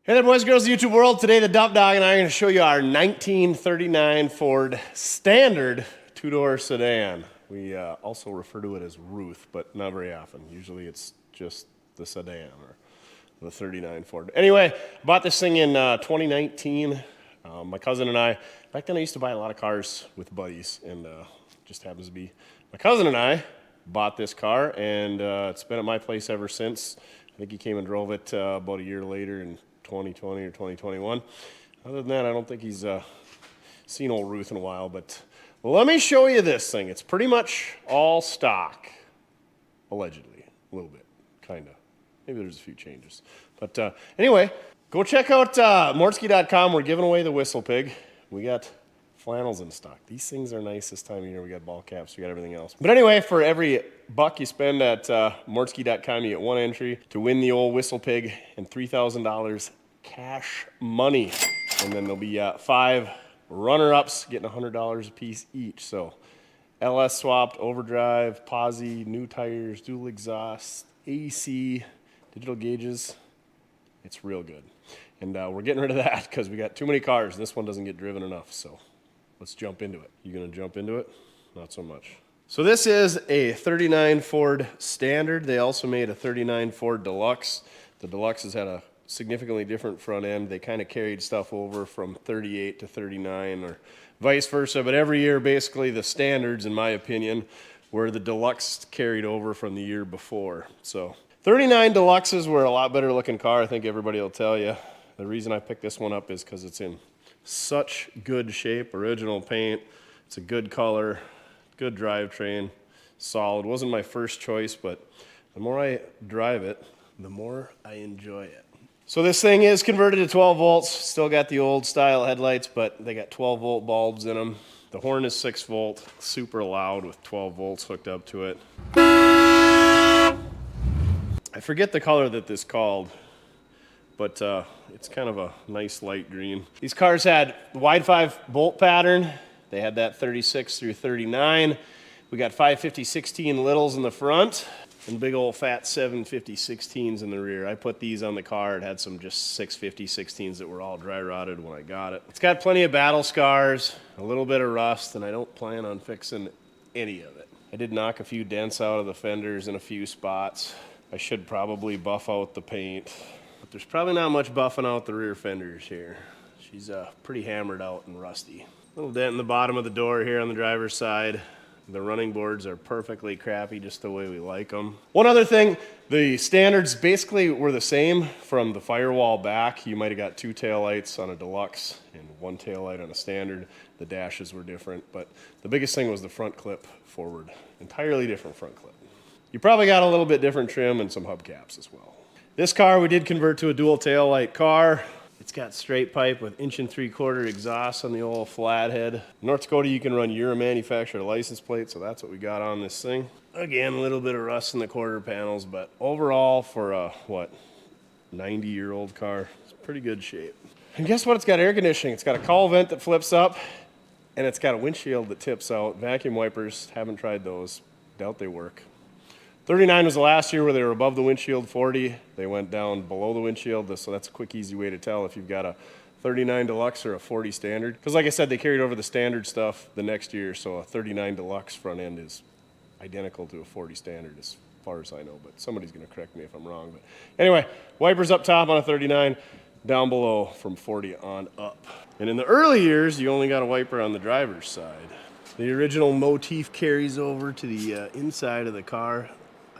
Hey there, boys and girls of the YouTube world. Today, the Duff Dog and I are going to show you our 1939 Ford Standard two-door sedan. We also refer to it as Ruth, but not very often. Usually it's just the sedan or the 39 Ford. Anyway, bought this thing in 2019. My cousin and I, back then I used to buy a lot of cars with buddies, and just happens to be my cousin and I bought this car, and it's been at my place ever since. I think he came and drove it about a year later in 2020 or 2021. Other than that, I don't think he's seen old Ruth in a while, but let me show you this thing. It's pretty much all stock, allegedly, a little bit, kind of. Maybe there's a few changes. But anyway, go check out mortske.com. We're giving away the Whistle Pig. We got flannels in stock. These things are nice this time of year. We got ball caps, we got everything else. But anyway, for every buck you spend at mortske.com, you get one entry to win the old Whistle Pig and $3,000 cash money. And then there'll be 5 runner-ups getting $100 a piece each. So LS swapped, overdrive, posi, new tires, dual exhaust, AC, digital gauges. It's real good. And we're getting rid of that because we got too many cars. This one doesn't get driven enough. So let's jump into it. You gonna jump into it? Not so much. So this is a 39 Ford Standard. They also made a 39 Ford Deluxe. The Deluxe has had a significantly different front end. They kind of carried stuff over from 38 to 39 or vice versa. But every year, basically, the Standards, in my opinion, were the Deluxe carried over from the year before. So 39 Deluxes were a lot better looking car. I think everybody will tell you. The reason I picked this one up is because it's in such good shape, original paint. It's a good color, good drivetrain, solid. Wasn't my first choice, but the more I drive it, the more I enjoy it. So this thing is converted to 12 volts. Still got the old style headlights, but they got 12 volt bulbs in them. The horn is 6 volt, super loud with 12 volts hooked up to it. I forget the color that this called, but it's kind of a nice light green. These cars had wide 5 bolt pattern. They had that 36 through 39. We got 550/16 littles in the front and big old fat 750/16s in the rear. I put these on the car. It had some just 650/16s that were all dry rotted when I got it. It's got plenty of battle scars, a little bit of rust, and I don't plan on fixing any of it. I did knock a few dents out of the fenders in a few spots. I should probably buff out the paint, but there's probably not much buffing out the rear fenders here. She's pretty hammered out and rusty. Little dent in the bottom of the door here on the driver's side. The running boards are perfectly crappy, just the way we like them. One other thing, the Standards basically were the same from the firewall back. You might have got 2 taillights on a Deluxe and 1 taillight on a Standard. The dashes were different, but the biggest thing was the front clip forward. Entirely different front clip. You probably got a little bit different trim and some hubcaps as well. This car we did convert to a dual taillight car. It's got straight pipe with 1 3/4 exhaust on the old flathead. North Dakota, you can run Euro manufacturer license plate, so that's what we got on this thing. Again, a little bit of rust in the quarter panels, but overall for a, 90-year-old car, it's pretty good shape. And guess what? It's got air conditioning. It's got a cowl vent that flips up, and it's got a windshield that tips out. Vacuum wipers, haven't tried those. Doubt they work. 39 was the last year where they were above the windshield. 40, they went down below the windshield. So that's a quick, easy way to tell if you've got a 39 Deluxe or a 40 Standard. Because like I said, they carried over the Standard stuff the next year, so a 39 Deluxe front end is identical to a 40 Standard as far as I know, but somebody's going to correct me if I'm wrong. But anyway, wipers up top on a 39, down below from 40 on up. And in the early years, you only got a wiper on the driver's side. The original motif carries over to the inside of the car.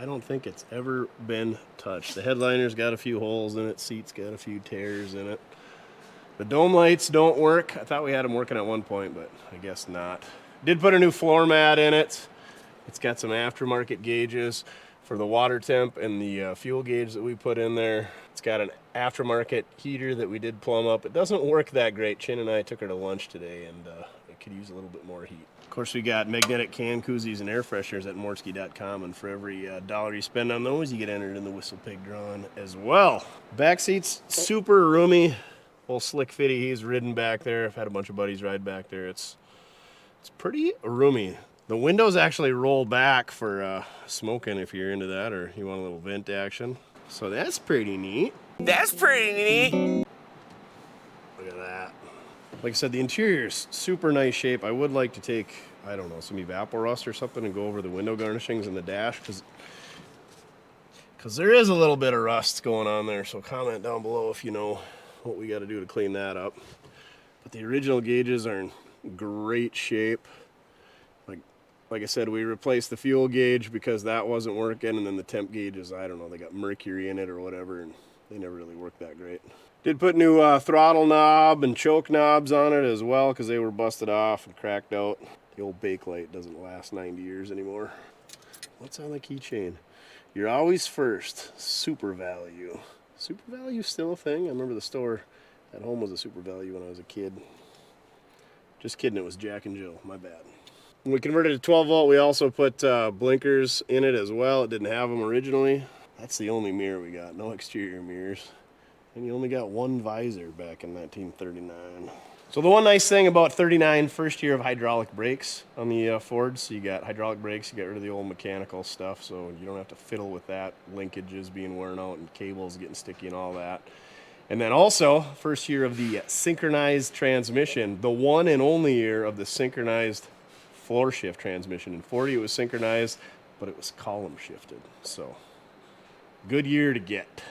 I don't think it's ever been touched. The headliner's got a few holes in it. Seat's got a few tears in it. The dome lights don't work. I thought we had them working at one point, but I guess not. Did put a new floor mat in it. It's got some aftermarket gauges for the water temp and the fuel gauge that we put in there. It's got an aftermarket heater that we did plumb up. It doesn't work that great. Chin and I took her to lunch today, and it could use a little bit more heat. Of course, we got magnetic can koozies and air fresheners at mortske.com, and for every dollar you spend on those, you get entered in the Whistle Pig drawing as well. Back seat's super roomy. Old Slick Fitty, he's ridden back there. I've had a bunch of buddies ride back there. It's pretty roomy. The windows actually roll back for smoking if you're into that, or you want a little vent action. So that's pretty neat. That's pretty neat. Like I said, the interior is super nice shape. I would like to take, I don't know, some evapor rust or something and go over the window garnishings in the dash, because there is a little bit of rust going on there. So comment down below if you know what we got to do to clean that up. But the original gauges are in great shape. Like I said, we replaced the fuel gauge because that wasn't working, and then the temp gauges, I don't know, they got mercury in it or whatever, and they never really worked that great. Did put new throttle knob and choke knobs on it as well because they were busted off and cracked out. The old Bakelite doesn't last 90 years anymore. What's on the keychain? You're always first. Super Value. Super Value still a thing? I remember the store at home was a Super Value when I was a kid. Just kidding, it was Jack and Jill. My bad. When we converted to 12 volt, we also put blinkers in it as well. It didn't have them originally. That's the only mirror we got, no exterior mirrors. And you only got one visor back in 1939. So the one nice thing about 39, first year of hydraulic brakes on the Ford. So you got hydraulic brakes, you get rid of the old mechanical stuff, so you don't have to fiddle with that. Linkages being worn out and cables getting sticky and all that. And then also, first year of the synchronized transmission, the one and only year of the synchronized floor shift transmission. In 40 it was synchronized, but it was column shifted. So good year to get.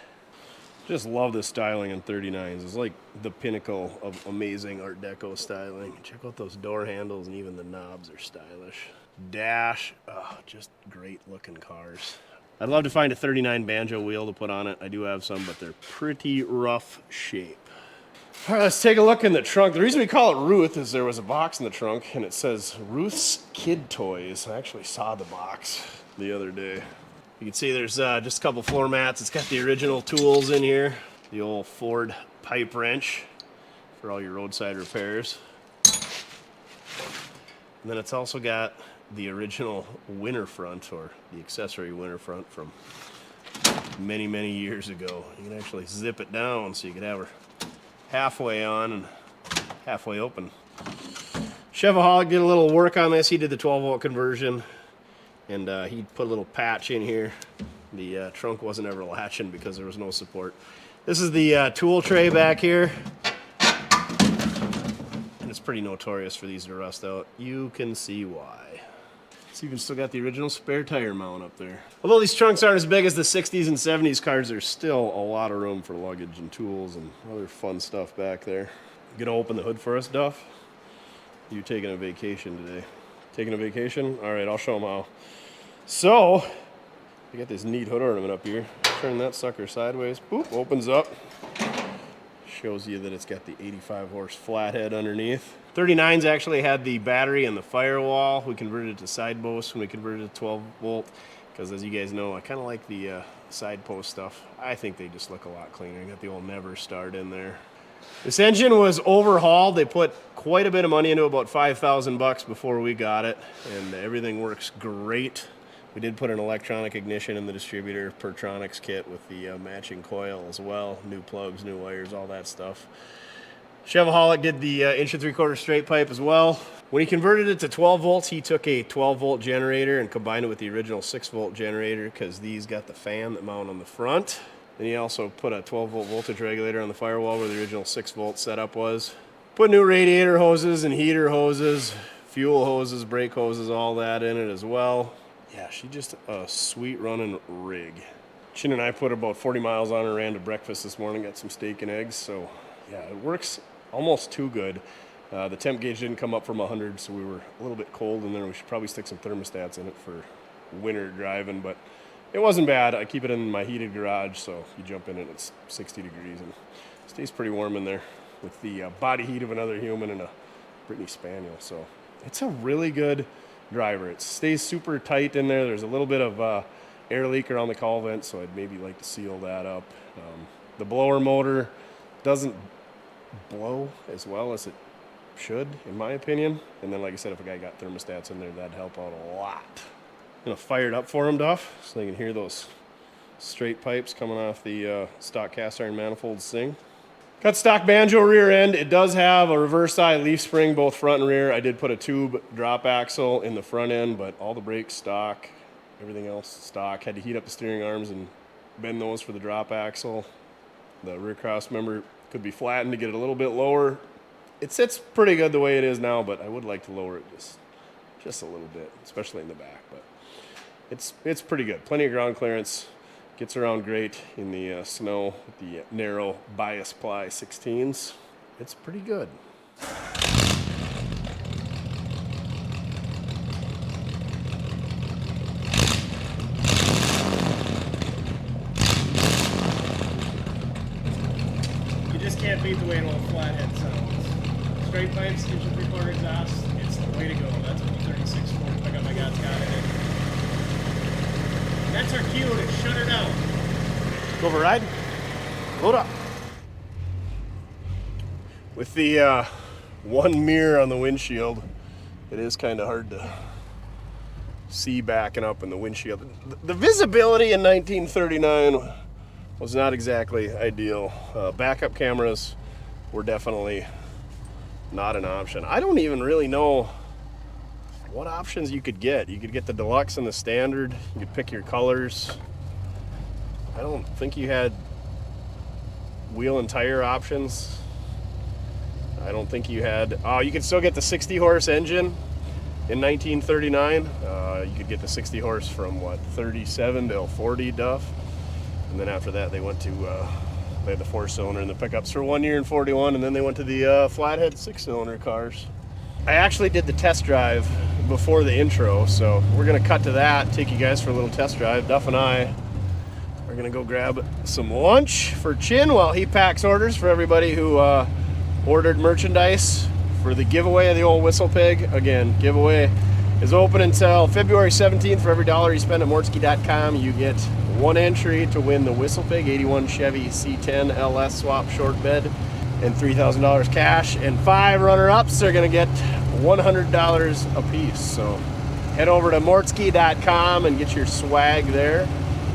Just love the styling in 39s. It's like the pinnacle of amazing Art Deco styling. Check out those door handles, and even the knobs are stylish. Dash, oh, just great looking cars. I'd love to find a 39 banjo wheel to put on it. I do have some, but they're pretty rough shape. All right, let's take a look in the trunk. The reason we call it Ruth is there was a box in the trunk, and it says Ruth's Kid Toys. I actually saw the box the other day. You can see there's just a couple floor mats. It's got the original tools in here. The old Ford pipe wrench for all your roadside repairs. And then it's also got the original Gwinner front, or the accessory Gwinner front from many, many years ago. You can actually zip it down so you can have her halfway on and halfway open. Chevaholic did a little work on this. He did the 12 volt conversion, and he put a little patch in here. The trunk wasn't ever latching because there was no support. This is the tool tray back here, and it's pretty notorious for these to rust out. You can see why. It's even still got the original spare tire mount up there. Although these trunks aren't as big as the 60s and 70s cars, there's still a lot of room for luggage and tools and other fun stuff back there. You gonna open the hood for us, Duff? You taking a vacation today? Taking a vacation? All right, I'll show them how. So, we got this neat hood ornament up here. Turn that sucker sideways. Boop, opens up. Shows you that it's got the 85 horse flathead underneath. 39s actually had the battery and the firewall. We converted it to side post when we converted it to 12 volt. Because as you guys know, I kind of like the side post stuff. I think they just look a lot cleaner. You got the old Never Start in there. This engine was overhauled. They put quite a bit of money into it, about 5,000 bucks before we got it. And everything works great. We did put an electronic ignition in the distributor Pertronics kit with the matching coil as well. New plugs, new wires, all that stuff. Chevaholic did the 1 3/4 straight pipe as well. When he converted it to 12 volts, he took a 12 volt generator and combined it with the original 6 volt generator because these got the fan that mount on the front. Then he also put a 12 volt voltage regulator on the firewall where the original 6 volt setup was. Put new radiator hoses and heater hoses, fuel hoses, brake hoses, all that in it as well. Yeah, she's just a sweet running rig. Chin and I put about 40 miles on her, ran to breakfast this morning, got some steak and eggs, so yeah, it works almost too good. The temp gauge didn't come up from 100, so we were a little bit cold in there. We should probably stick some thermostats in it for winter driving, but it wasn't bad. I keep it in my heated garage, so you jump in it, it's 60 degrees, and it stays pretty warm in there with the body heat of another human and a Brittany Spaniel, so it's a really good driver. It stays super tight in there. There's a little bit of air leak around the call vent, so I'd maybe like to seal that up. The blower motor doesn't blow as well as it should, in my opinion. And then, like I said, if a guy got thermostats in there, that'd help out a lot. I'm gonna fire it up for him, Duff, so they can hear those straight pipes coming off the stock cast iron manifold sing. Got stock banjo rear end. It does have a reverse side leaf spring, both front and rear. I did put a tube drop axle in the front end, but all the brakes stock, everything else stock. Had to heat up the steering arms and bend those for the drop axle. The rear cross member could be flattened to get it a little bit lower. it sits pretty good the way it is now, but I would like to lower it just a little bit, especially in the back. But it's pretty good. Plenty of ground clearance. Gets around great in the snow with the narrow bias ply 16s. It's pretty good. You just can't beat the way an old flathead sounds. Straight pipes, engine 3/4 exhaust, it's the way to go. That's what the 36 Ford pickup I got in it. That's our cue to shut her down. Go for a ride. Load up. With the one mirror on the windshield, it is kind of hard to see backing up in the windshield. The visibility in 1939 was not exactly ideal. Backup cameras were definitely not an option. I don't even really know what options you could get. You could get the deluxe and the standard. You could pick your colors. I don't think you had wheel and tire options. I don't think you had, you could still get the 60 horse engine in 1939. You could get the 60 horse from 37 to 40 Duff. And then after that they went to, they had the 4-cylinder and the pickups for 1 year and 41, and then they went to the flathead 6-cylinder cars. I actually did the test drive before the intro, so we're gonna cut to that, take you guys for a little test drive. Duff and I are gonna go grab some lunch for Chin while he packs orders for everybody who ordered merchandise for the giveaway of the old Whistle Pig. Again, giveaway is open until February 17th. For every $1 you spend at mortske.com, you get 1 entry to win the Whistle Pig 81 Chevy C10 LS swap short bed and $3,000 cash, and 5 runner-ups are gonna get $100 a piece. So head over to mortske.com and get your swag there,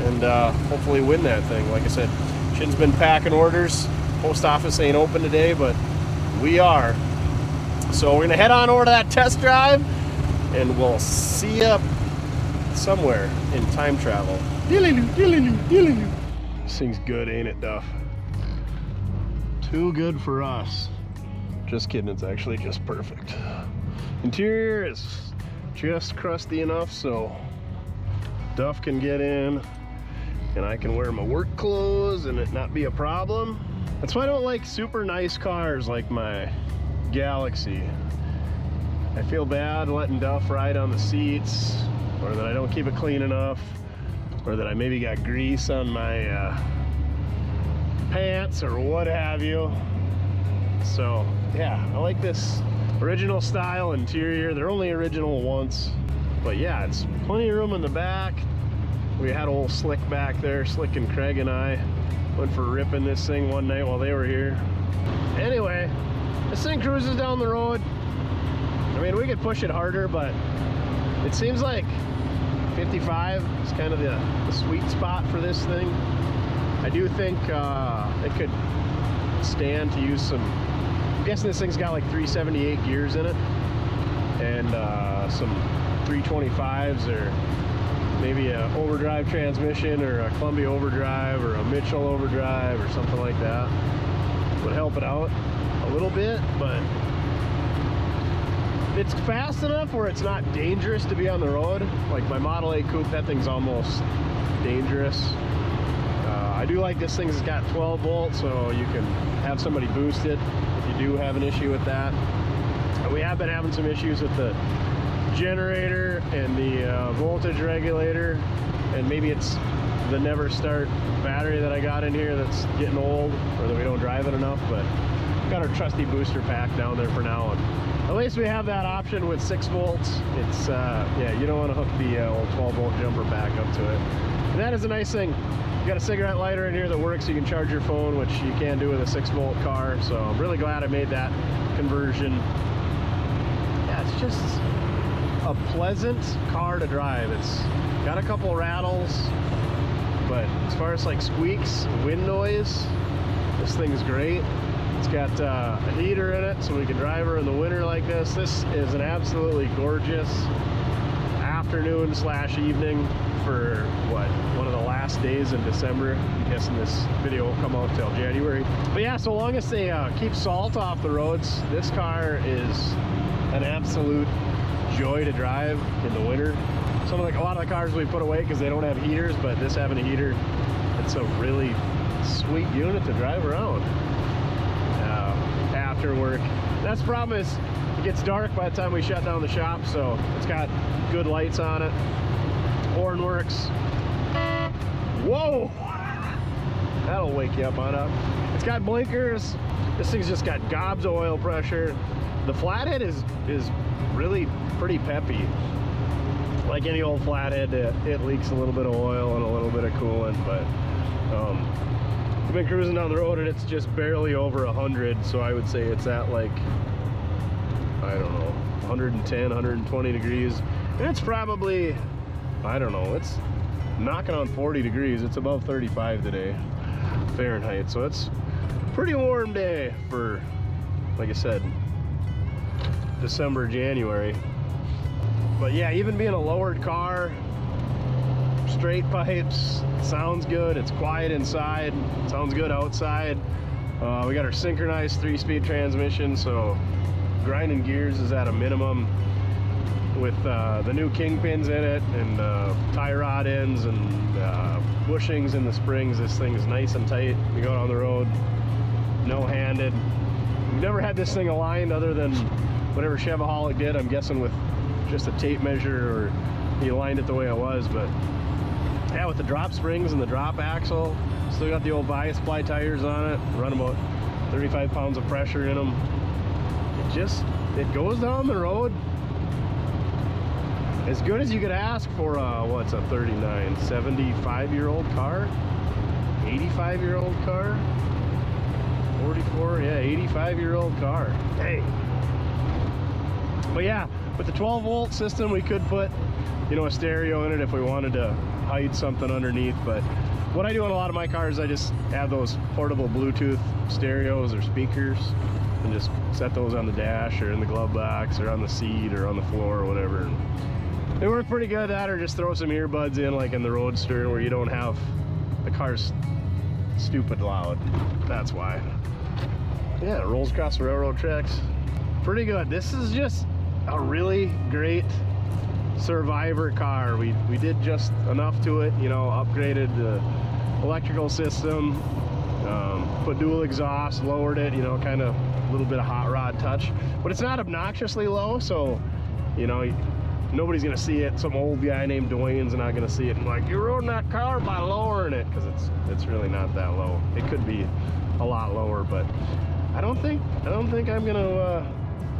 and hopefully win that thing. Like I said, Chin's been packing orders. Post office ain't open today, but we are. So we're gonna head on over to that test drive, and we'll see you somewhere in time travel. This thing's good, ain't it, Duff? Too good for us. Just kidding, it's actually just perfect. Interior is just crusty enough so Duff can get in and I can wear my work clothes and it not be a problem. That's why I don't like super nice cars like my Galaxy. I feel bad letting Duff ride on the seats, or that I don't keep it clean enough, or that I maybe got grease on my pants or what have you. So yeah, I like this original style interior. They're only original once, but yeah, it's plenty of room in the back. We had old Slick back there. Slick and Craig and I went for ripping this thing one night while they were here. Anyway, this thing cruises down the road. I mean, we could push it harder, but it seems like 55 is kind of the sweet spot for this thing. I do think it could stand to use some, I'm guessing this thing's got like 378 gears in it, and some 325s, or maybe a overdrive transmission, or a Columbia overdrive, or a Mitchell overdrive, or something like that. Would help it out a little bit, but it's fast enough where it's not dangerous to be on the road. Like my Model A Coupe, that thing's almost dangerous. I do like this thing's got 12 volts, so you can have somebody boost it if you do have an issue with that. We have been having some issues with the generator and the voltage regulator, and maybe it's the never start battery that I got in here that's getting old, or that we don't drive it enough. But got our trusty booster pack down there for now, and at least we have that option with 6 volts. It's yeah, you don't want to hook the old 12 volt jumper back up to it. And that is a nice thing. You got a cigarette lighter in here that works, so you can charge your phone, which you can't do with a 6 volt car. So I'm really glad I made that conversion. Yeah, it's just a pleasant car to drive. It's got a couple rattles, but as far as like squeaks, wind noise, this thing's great. It's got a heater in it, so we can drive her in the winter like this. This is an absolutely gorgeous afternoon / evening for what, one of the last last days in December. I'm guessing this video will come out till January. But yeah, so long as they keep salt off the roads, this car is an absolute joy to drive in the winter. A lot of the cars we put away because they don't have heaters, but this having a heater, it's a really sweet unit to drive around after work. That's the problem, is it gets dark by the time we shut down the shop, so it's got good lights on it. Horn works. Whoa! That'll wake you up on up. It's got blinkers. This thing's just got gobs of oil pressure. The flathead is really pretty peppy. Like any old flathead, it leaks a little bit of oil and a little bit of coolant, but we've been cruising down the road and it's just barely over 100, so I would say it's at like, I don't know, 110, 120 degrees. And it's probably, I don't know, it's knocking on 40 degrees. It's above 35 today, Fahrenheit, so it's a pretty warm day for, like I said, December, January. But yeah, even being a lowered car, straight pipes, sounds good. It's quiet inside, sounds good outside. We got our synchronized 3-speed transmission, so grinding gears is at a minimum. With the new kingpins in it and tie rod ends and bushings in the springs, this thing is nice and tight. You go down the road, no-handed. We've never had this thing aligned other than whatever Chevaholic did, I'm guessing with just a tape measure, or he aligned it the way it was. But yeah, with the drop springs and the drop axle, still got the old bias ply tires on it, run about 35 pounds of pressure in them. It goes down the road as good as you could ask for what's a 39, 75-year-old car, 85-year-old car, 44, yeah, 85-year-old car. Dang. But yeah, with the 12-volt system, we could put, you know, a stereo in it if we wanted to hide something underneath. But what I do on a lot of my cars, I just have those portable Bluetooth stereos or speakers and just set those on the dash or in the glove box or on the seat or on the floor or whatever. They work pretty good at that, or just throw some earbuds in like in the Roadster where you don't have, the car's stupid loud. That's why. Yeah, it rolls across the railroad tracks. Pretty good. This is just a really great survivor car. We did just enough to it, you know, upgraded the electrical system, put dual exhaust, lowered it, you know, kind of a little bit of hot rod touch, but it's not obnoxiously low, so, you know, nobody's gonna see it. Some old guy named Dwayne's not gonna see it and like, you ruined that car by lowering it, because it's really not that low. It could be a lot lower, but I don't think I'm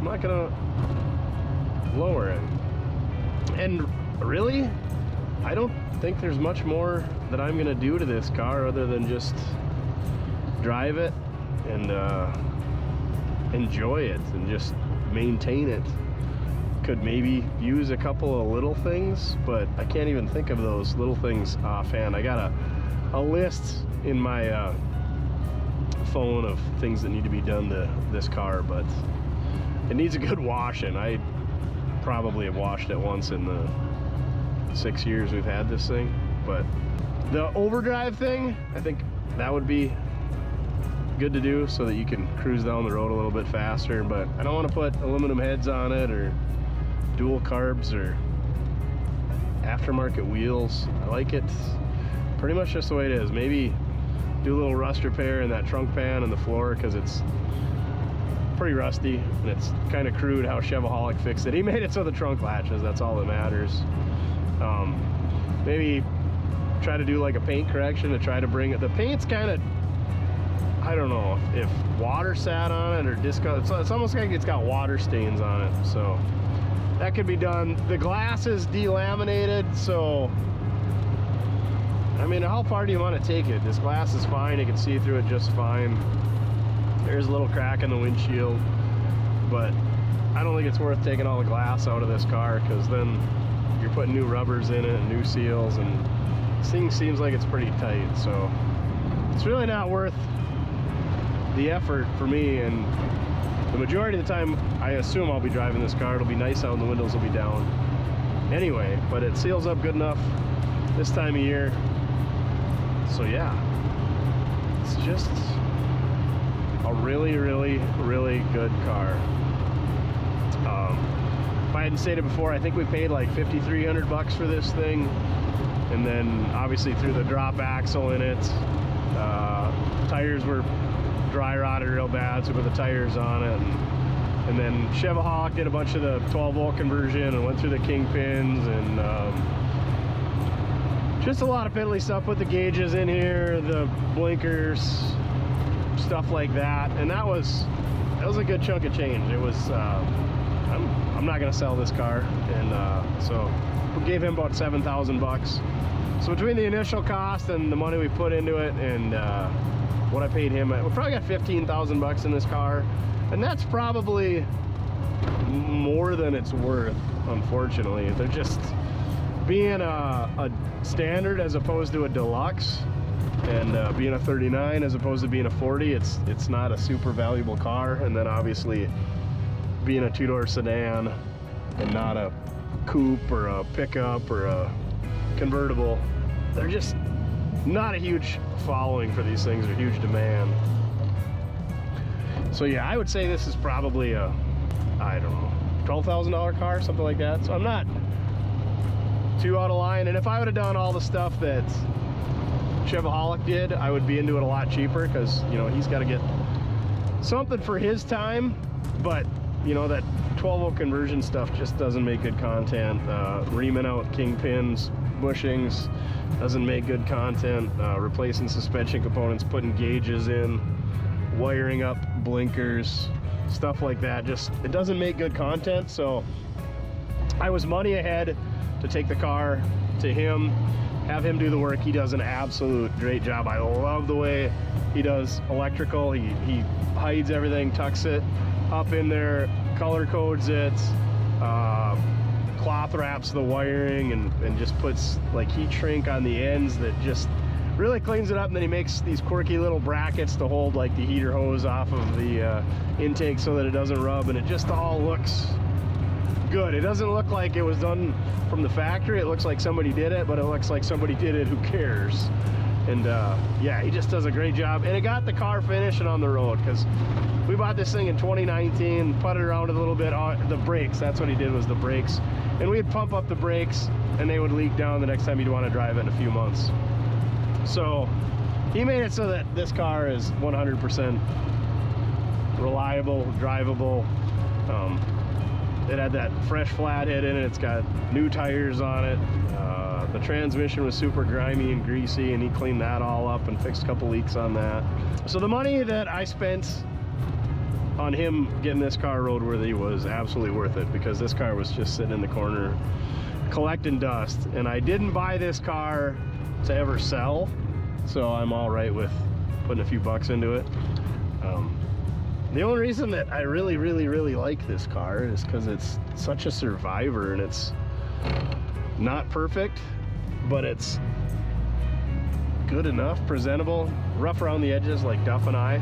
not gonna lower it. And really, I don't think there's much more that I'm gonna do to this car other than just drive it and enjoy it and just maintain it. Could maybe use a couple of little things, but I can't even think of those little things offhand. I got a list in my phone of things that need to be done to this car, but it needs a good washing. I probably have washed it once in the 6 years we've had this thing. But the overdrive thing, I think that would be good to do so that you can cruise down the road a little bit faster. But I don't want to put aluminum heads on it or dual carbs or aftermarket wheels. I like it pretty much just the way it is. Maybe do a little rust repair in that trunk pan and the floor, because it's pretty rusty and it's kind of crude how Chevaholic fixed it. He made it so the trunk latches, that's all that matters. Maybe try to do like a paint correction to try to bring it. The paint's kind of, I don't know if water sat on it or disco. It's almost like it's got water stains on it, so that could be done. The glass is delaminated, so I mean, how far do you want to take it? This glass is fine, you can see through it just fine. There's a little crack in the windshield, but I don't think it's worth taking all the glass out of this car, because then you're putting new rubbers in it and new seals, and this thing seems like it's pretty tight, so it's really not worth the effort for me. And the majority of the time I assume I'll be driving this car, it'll be nice out and the windows will be down anyway, but it seals up good enough this time of year. So yeah, it's just a really, really, really good car. If I hadn't stated before, I think we paid like $5,300 for this thing, and then obviously threw the drop axle in it. Tires were dry rotted real bad, so we put the tires on it, and then Chevaholic did a bunch of the 12-volt conversion and went through the kingpins, and just a lot of piddly stuff. Put the gauges in here, the blinkers, stuff like that, and that was a good chunk of change. It was I'm not gonna sell this car, and so we gave him about $7,000. So between the initial cost and the money we put into it, and what I paid him, we probably got $15,000 in this car, and that's probably more than it's worth. Unfortunately, they're just being a standard as opposed to a deluxe, and being a 39 as opposed to being a 40. It's not a super valuable car, and then obviously being a two-door sedan and not a coupe or a pickup or a convertible, they're just not a huge following for these things, or huge demand. So yeah, I would say this is probably a, I don't know, $12,000 car, something like that. So I'm not too out of line, and if I would have done all the stuff that Chevaholic did, I would be into it a lot cheaper, because you know, he's got to get something for his time. But you know, that 12-volt conversion stuff just doesn't make good content. Reaming out kingpins, bushings doesn't make good content. Replacing suspension components, putting gauges in, wiring up blinkers, stuff like that, just it doesn't make good content. So I was money ahead to take the car to him, have him do the work. He does an absolute great job. I love the way he does electrical. He hides everything, tucks it up in there, color codes it, cloth wraps the wiring, and just puts like heat shrink on the ends that just really cleans it up. And then he makes these quirky little brackets to hold like the heater hose off of the intake so that it doesn't rub, and it just all looks good. It doesn't look like it was done from the factory. It looks like somebody did it, but it looks like somebody did it who cares. And yeah, he just does a great job, and it got the car finished and on the road, because we bought this thing in 2019, putted around it a little bit. The brakes, that's what he did, was the brakes, and we'd pump up the brakes and they would leak down the next time you'd want to drive it in a few months. So he made it so that this car is 100% reliable, drivable. It had that fresh flathead in it. It's got new tires on it. The transmission was super grimy and greasy, and he cleaned that all up and fixed a couple leaks on that. So the money that I spent on him getting this car roadworthy was absolutely worth it, because this car was just sitting in the corner collecting dust, and I didn't buy this car to ever sell, so I'm all right with putting a few bucks into it. The only reason that I really like this car is because it's such a survivor, and it's not perfect, but it's good enough, presentable, rough around the edges like Duff and I.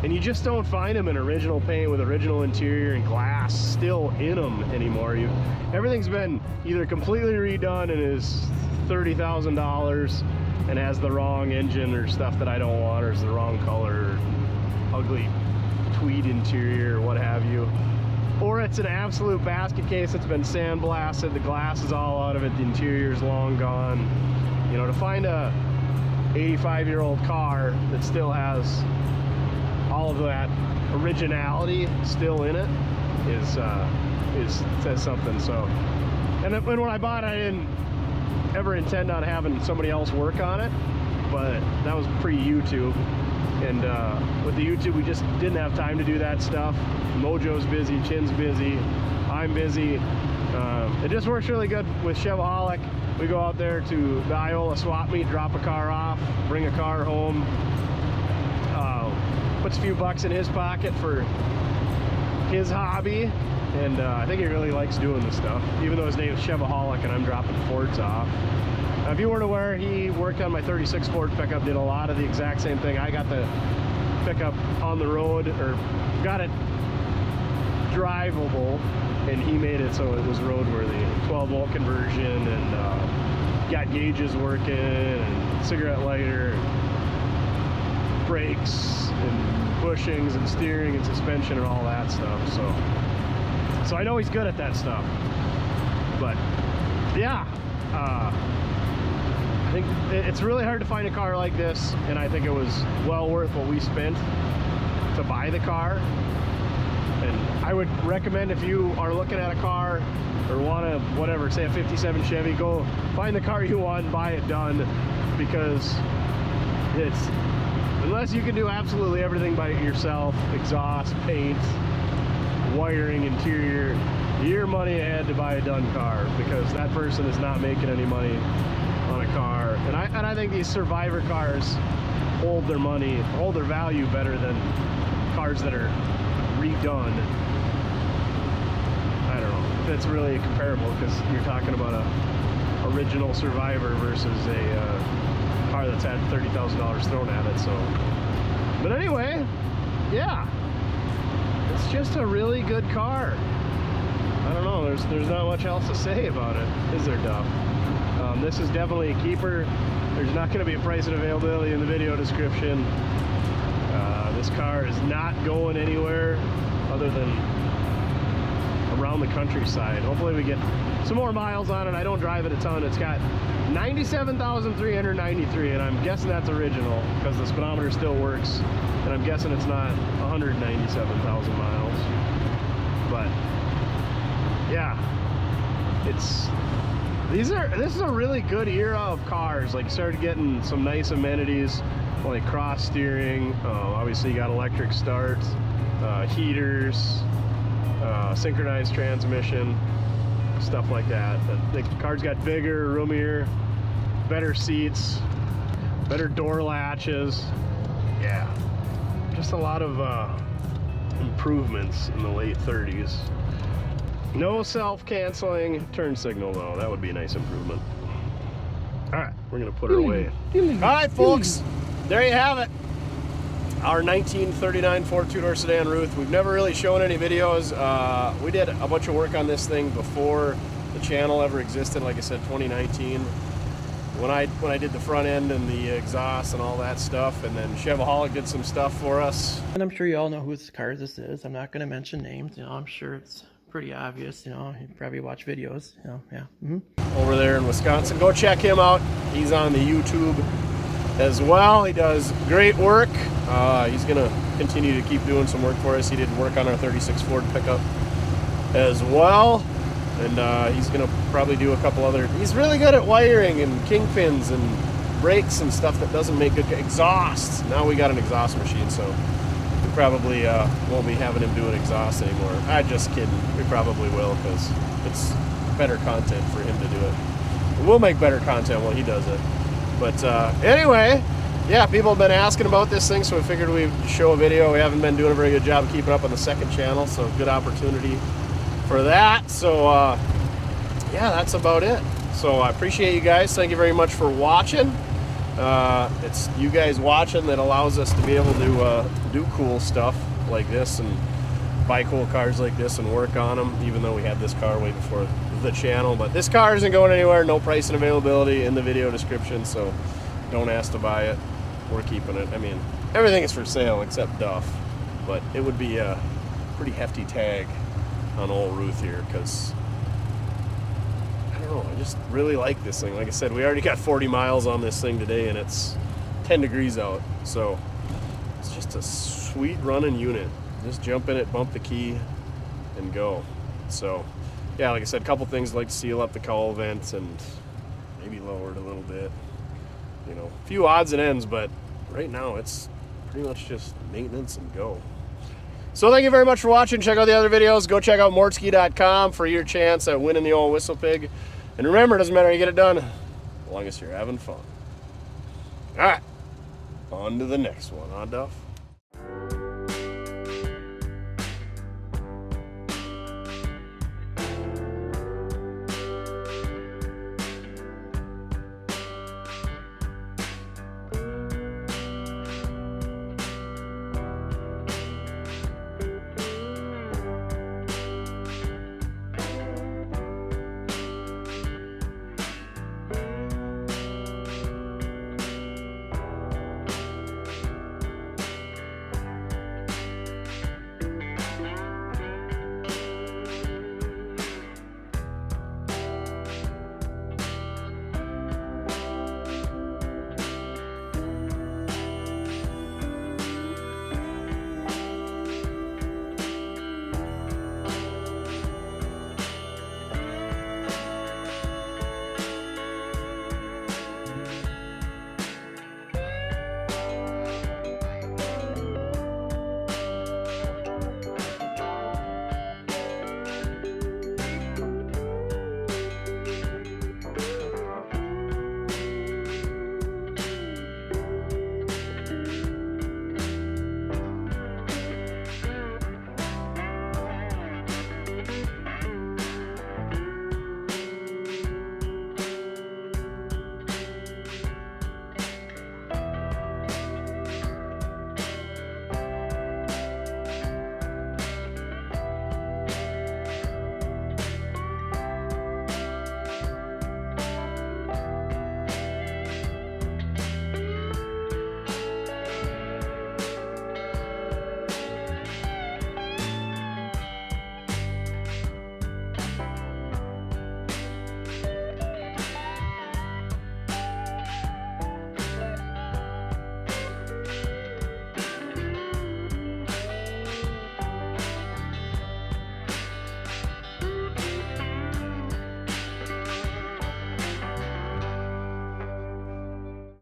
And you just don't find them in original paint with original interior and glass still in them anymore. Everything's been either completely redone and is $30,000 and has the wrong engine or stuff that I don't want, or is the wrong color, or ugly tweed interior, or what have you. Or it's an absolute basket case that's been sandblasted, the glass is all out of it, the interior's long gone. You know, to find a 85-year-old car that still has all of that originality still in it says something. So, and then when I bought it, I didn't ever intend on having somebody else work on it, but that was pre-YouTube, and with the YouTube we just didn't have time to do that stuff. Mojo's busy, Chin's busy, I'm busy. It just works really good with Chevaholic. We go out there to the Iola swap meet, drop a car off, bring a car home, puts a few bucks in his pocket for his hobby, and I think he really likes doing this stuff, even though his name is Chevaholic and I'm dropping Fords off. Now, if you weren't aware, he worked on my 36 Ford pickup, did a lot of the exact same thing. I got the pickup on the road, or got it drivable, and he made it so it was roadworthy. 12-volt conversion and got gauges working and cigarette lighter and brakes and bushings and steering and suspension and all that stuff. So I know he's good at that stuff. But yeah, I think it's really hard to find a car like this, and I think it was well worth what we spent to buy the car. And I would recommend, if you are looking at a car or want to, whatever, say a 57 Chevy, go find the car you want and buy it done, because it's, unless you can do absolutely everything by yourself, exhaust, paint, wiring, interior, your money ahead to buy a done car, because that person is not making any money on a car. And I think these Survivor cars hold their money, hold their value better than cars that are redone. I don't know if it's really comparable, because you're talking about a original Survivor versus a car that's had $30,000 thrown at it. So, but anyway, yeah, it's just a really good car. I don't know, there's not much else to say about it, is there, Duff? This is definitely a keeper. There's not going to be a price and availability in the video description. This car is not going anywhere other than around the countryside. Hopefully we get some more miles on it. I don't drive it a ton. It's got 97,393, and I'm guessing that's original because the speedometer still works, and I'm guessing it's not 197,000 miles. But yeah, this is a really good era of cars. Like, started getting some nice amenities like cross steering. Obviously you got electric start, heaters, synchronized transmission, stuff like that. The car's got bigger, roomier, better seats, better door latches. Yeah, just a lot of improvements in the late 30s. No self-canceling turn signal though. That would be a nice improvement. All right, we're gonna put her away. All right, folks, there you have it. Our 1939 Ford two-door sedan Ruth. We've never really shown any videos. We did a bunch of work on this thing before the channel ever existed. Like I said, 2019. When I did the front end and the exhaust and all that stuff, and then Chevaholic did some stuff for us. And I'm sure you all know whose car this is. I'm not going to mention names. You know, I'm sure it's pretty obvious. You know, you probably watch videos. You know, yeah. Over there in Wisconsin, go check him out. He's on the YouTube as well. He does great work. He's gonna continue to keep doing some work for us. He did work on our 36 Ford pickup as well, and he's gonna probably do a couple other. He's really good at wiring and kingpins and brakes and stuff that doesn't make good exhausts. Now we got an exhaust machine, so we probably won't be having him doing exhaust anymore. I'm just kidding. We probably will, because it's better content for him to do it. We'll make better content while he does it. But anyway, yeah, people have been asking about this thing, so we figured we'd show a video. We haven't been doing a very good job of keeping up on the second channel, so good opportunity for that. So yeah, that's about it. So I appreciate you guys. Thank you very much for watching. It's you guys watching that allows us to be able to do cool stuff like this and buy cool cars like this and work on them, even though we had this car way before the channel. But this car isn't going anywhere. No price and availability in the video description, so don't ask to buy it. We're keeping it. I mean, everything is for sale except Duff, but it would be a pretty hefty tag on old Ruth here, because I don't know, I just really like this thing. Like I said, we already got 40 miles on this thing today, and it's 10 degrees out, so it's just a sweet running unit. Just jump in it, bump the key, and go. So yeah, like I said, a couple things like seal up the cowl vents and maybe lower it a little bit. You know, a few odds and ends, but right now it's pretty much just maintenance and go. So thank you very much for watching. Check out the other videos. Go check out mortske.com for your chance at winning the old whistle pig. And remember, it doesn't matter how you get it done, as long as you're having fun. All right, on to the next one, huh, Duff?